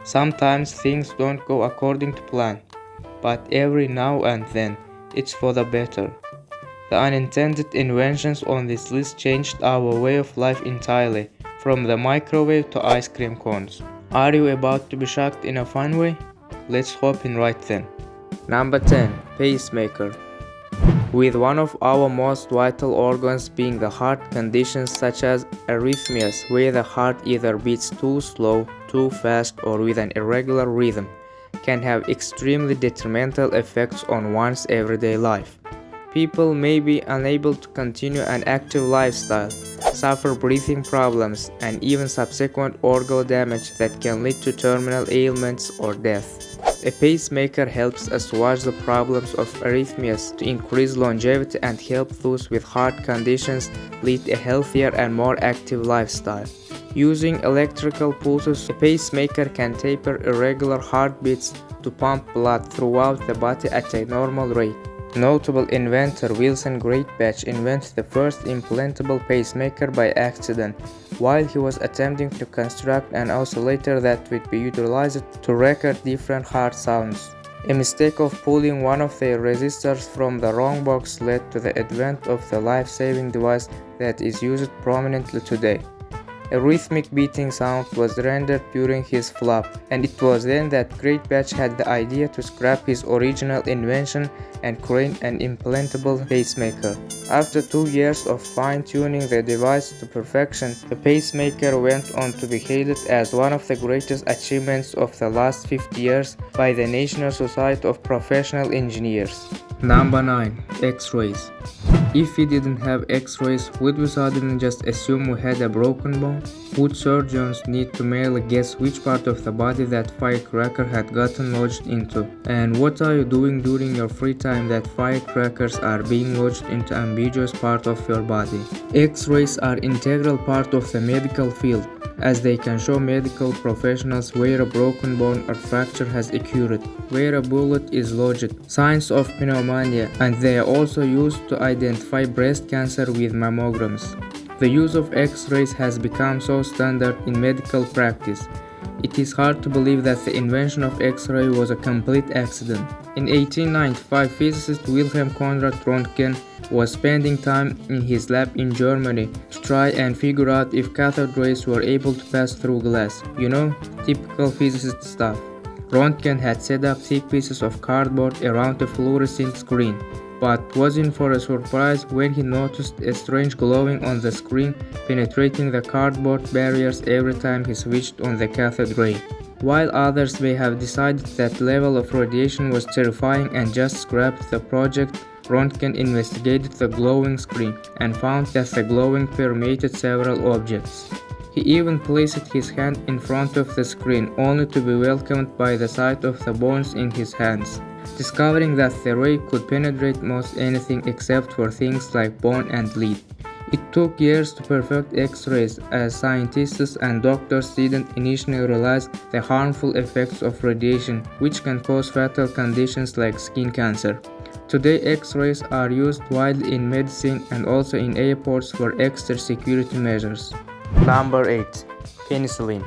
Sometimes things don't go according to plan, but every now and then it's for the better. The unintended inventions on this list changed our way of life entirely, from the microwave to ice cream cones. Are you about to be shocked in a fun way? Let's hop in right then. Number 10. Pacemaker. With one of our most vital organs being the heart, conditions such as arrhythmias, where the heart either beats too slow, too fast, or with an irregular rhythm, can have extremely detrimental effects on one's everyday life. People may be unable to continue an active lifestyle, suffer breathing problems, and even subsequent organ damage that can lead to terminal ailments or death. A pacemaker helps assuage the problems of arrhythmias to increase longevity and help those with heart conditions lead a healthier and more active lifestyle. Using electrical pulses, a pacemaker can taper irregular heartbeats to pump blood throughout the body at a normal rate. Notable inventor Wilson Greatbatch invented the first implantable pacemaker by accident while he was attempting to construct an oscillator that would be utilized to record different heart sounds. A mistake of pulling one of the resistors from the wrong box led to the advent of the life-saving device that is used prominently today. A rhythmic beating sound was rendered during his flop, and it was then that Greatbatch had the idea to scrap his original invention and create an implantable pacemaker. After 2 years of fine-tuning the device to perfection, the pacemaker went on to be hailed as one of the greatest achievements of the last 50 years by the National Society of Professional Engineers. Number 9. X-rays. If we didn't have X-rays, would we suddenly just assume we had a broken bone? Would surgeons need to manually guess which part of the body that firecracker had gotten lodged into? And what are you doing during your free time that firecrackers are being lodged into ambiguous part of your body? X-rays are integral part of the medical field, as they can show medical professionals where a broken bone or fracture has occurred, where a bullet is lodged, signs of pneumonia, and they are also used to identify breast cancer with mammograms. The use of X-rays has become so standard in medical practice. It is hard to believe that the invention of X-ray was a complete accident. In 1895, physicist Wilhelm Conrad Röntgen was spending time in his lab in Germany to try and figure out if cathode rays were able to pass through glass. You know, typical physicist stuff. Röntgen had set up thick pieces of cardboard around a fluorescent screen, but was in for a surprise when he noticed a strange glowing on the screen penetrating the cardboard barriers every time he switched on the cathode ray. While others may have decided that level of radiation was terrifying and just scrapped the project, Röntgen investigated the glowing screen and found that the glowing permeated several objects. He even placed his hand in front of the screen, only to be welcomed by the sight of the bones in his hands, discovering that the ray could penetrate most anything except for things like bone and lead. It took years to perfect X-rays, as scientists and doctors didn't initially realize the harmful effects of radiation, which can cause fatal conditions like skin cancer. Today, X-rays are used widely in medicine and also in airports for extra security measures. Number 8. Penicillin.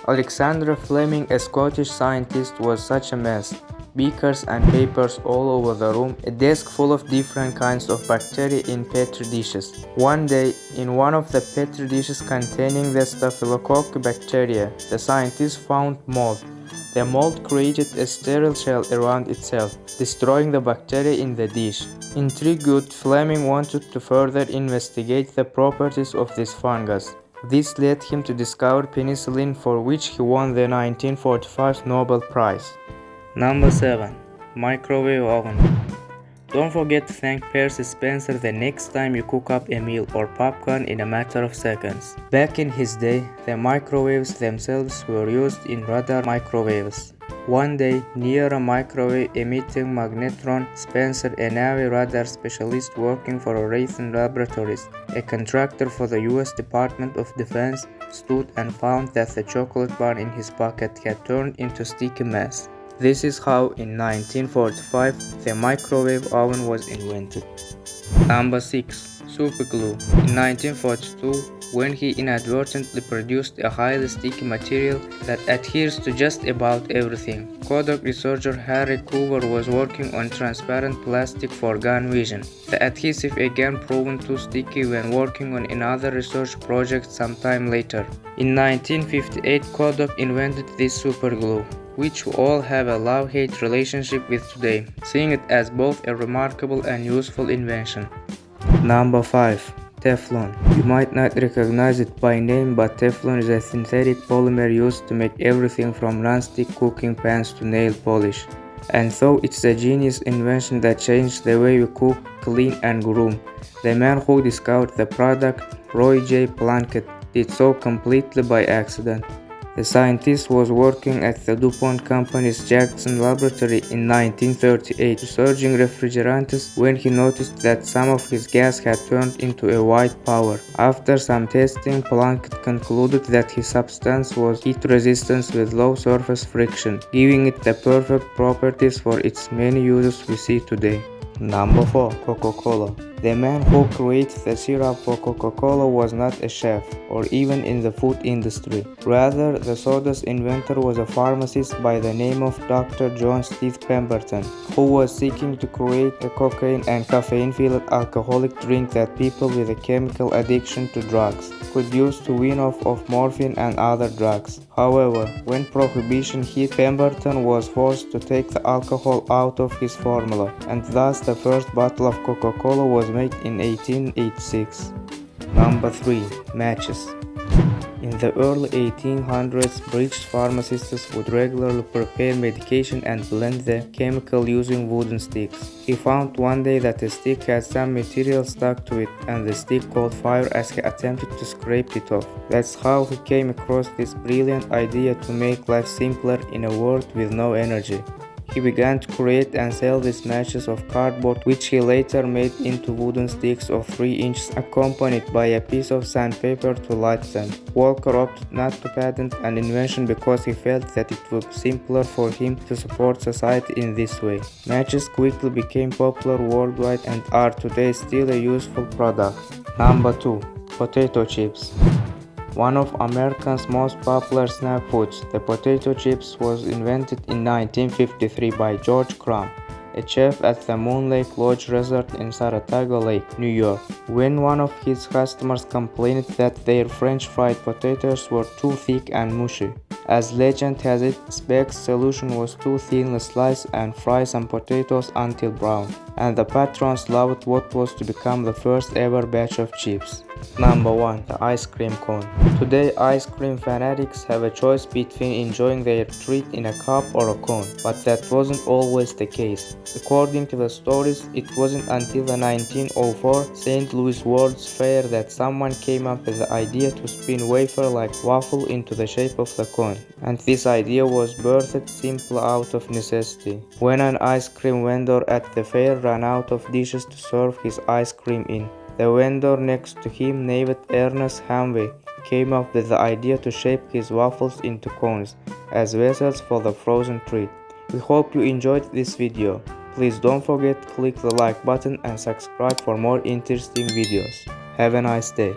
Alexander Fleming, a Scottish scientist, was such a mess. Beakers and papers all over the room, a desk full of different kinds of bacteria in petri dishes. One day, in one of the petri dishes containing the staphylococcus bacteria, the scientists found mold. The mold created a sterile shell around itself, destroying the bacteria in the dish. Intrigued, Fleming wanted to further investigate the properties of this fungus. This led him to discover penicillin, for which he won the 1945 Nobel Prize. Number 7. Microwave oven. Don't forget to thank Percy Spencer the next time you cook up a meal or popcorn in a matter of seconds. Back in his day, the microwaves themselves were used in radar microwaves. One day, near a microwave emitting magnetron, Spencer, a Navy radar specialist working for Raytheon Laboratories, a contractor for the US Department of Defense, stood and found that the chocolate bar in his pocket had turned into sticky mess. This is how, in 1945, the microwave oven was invented. Number 6. Super glue. In 1942, when he inadvertently produced a highly sticky material that adheres to just about everything. Kodak researcher Harry Coover was working on transparent plastic for gun vision. The adhesive again proven too sticky when working on another research project sometime later. In 1958, Kodak invented this superglue, which we all have a love-hate relationship with today, seeing it as both a remarkable and useful invention. Number 5. Teflon. You might not recognize it by name, but Teflon is a synthetic polymer used to make everything from non-stick cooking pans to nail polish. And so it's a genius invention that changed the way we cook, clean and groom. The man who discovered the product, Roy J. Plunkett, did so completely by accident. The scientist was working at the DuPont Company's Jackson laboratory in 1938 researching refrigerants when he noticed that some of his gas had turned into a white powder. After some testing, Plunkett concluded that his substance was heat resistant with low surface friction, giving it the perfect properties for its many uses we see today. Number 4. Coca-Cola. The man who created the syrup for Coca-Cola was not a chef, or even in the food industry. Rather, the soda's inventor was a pharmacist by the name of Dr. John Steve Pemberton, who was seeking to create a cocaine and caffeine-filled alcoholic drink that people with a chemical addiction to drugs could use to wean off of morphine and other drugs. However, when Prohibition hit, Pemberton was forced to take the alcohol out of his formula, and thus the first bottle of Coca-Cola was made in 1886. Number 3. Matches. In the early 1800s, British pharmacists would regularly prepare medication and blend the chemical using wooden sticks. He found one day that a stick had some material stuck to it, and the stick caught fire as he attempted to scrape it off. That's how he came across this brilliant idea to make life simpler in a world with no energy. He began to create and sell these matches of cardboard, which he later made into wooden sticks of 3 inches, accompanied by a piece of sandpaper to light them. Walker opted not to patent an invention because he felt that it would be simpler for him to support society in this way. Matches quickly became popular worldwide and are today still a useful product. Number 2. Potato chips. One of America's most popular snack foods, the potato chips was invented in 1953 by George Crumb, a chef at the Moon Lake Lodge Resort in Saratoga Lake, New York, when one of his customers complained that their French fried potatoes were too thick and mushy. As legend has it, Speck's solution was to thinly slice and fry some potatoes until brown, and the patrons loved what was to become the first ever batch of chips. Number 1. The ice cream cone. Today, ice cream fanatics have a choice between enjoying their treat in a cup or a cone, but that wasn't always the case. According to the stories, it wasn't until the 1904 St. Louis World's Fair that someone came up with the idea to spin wafer-like waffle into the shape of the cone, and this idea was birthed simply out of necessity. When an ice cream vendor at the fair ran out of dishes to serve his ice cream in, the vendor next to him, named Ernest Hamway, came up with the idea to shape his waffles into cones as vessels for the frozen treat. We hope you enjoyed this video. Please don't forget to click the like button and subscribe for more interesting videos. Have a nice day.